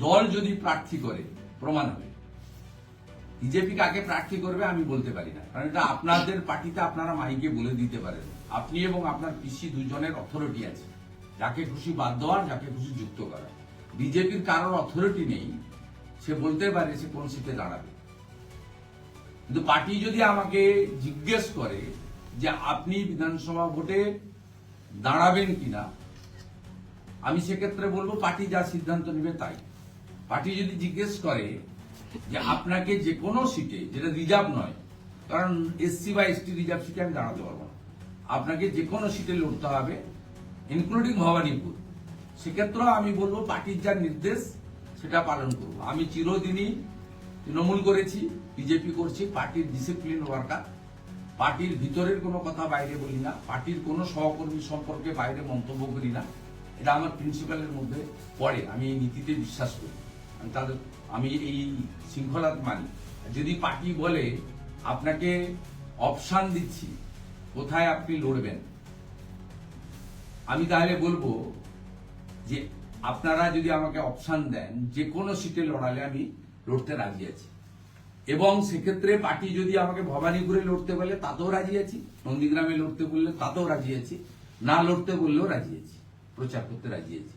দল যদি প্রার্থী করে প্রমাণ হবে। বিজেপি কাকে প্রার্থী করবে আমি বলতে পারি না, কারণ এটা আপনাদের পার্টিতে আপনারা মাইকে বলে দিতে পারেন। আপনি এবং আপনার পিসি দুজনের অথরিটি আছে, যাকে খুশি বাদ দেওয়ার, যাকে খুশি যুক্ত করার। বিজেপির কারোর অথরিটি নেই, সে বলতে পারে সে কোন সিটে দাঁড়াবে। কিন্তু পার্টি যদি আমাকে জিজ্ঞেস করে যে আপনি বিধানসভা ভোটে দাঁড়াবেন কিনা, আমি সেক্ষেত্রে বলবো পার্টি যা সিদ্ধান্ত নেবে তাই। পার্টি যদি জিজ্ঞেস করে যে আপনাকে যে কোনো সিটে, যেটা রিজার্ভ নয়, কারণ এসসি বা এসটি রিজার্ভ সিটে আমি দাঁড়াতে পারবো না, আপনাকে যে কোনো সিটে লড়তে হবে ইনক্লুডিং ভবানীপুর, সেক্ষেত্রেও আমি বলবো পার্টির যা নির্দেশ সেটা পালন করবো। আমি চিরদিনই তৃণমূল করেছি, বিজেপি করছি, পার্টির ডিসিপ্লিন ওয়ার্কার। পার্টির ভিতরের কোনো কথা বাইরে বলি না, পার্টির কোনো সহকর্মী সম্পর্কে বাইরে মন্তব্য করি না। এটা আমার প্রিন্সিপালের মধ্যে পড়ে, আমি এই নীতিতে বিশ্বাস করি, আমি এই শৃঙ্খলা মানি। যদি পার্টি বলে আপনাকে অপশন দিচ্ছি কোথায় আপনি লড়বেন, আমি তাহলে বলবো যে আপনারা যদি আমাকে অপশন দেন যে কোনো সিটে লড়ালে আমি লড়তে রাজি আছি। এবং সেক্ষেত্রে পার্টি যদি আমাকে ভবানীপুরে লড়তে বলে তাতেও রাজি আছি, নন্দীগ্রামে লড়তে বললে তাতেও রাজি আছি, না লড়তে বললেও রাজি আছি, প্রচার করতে রাজি আছি।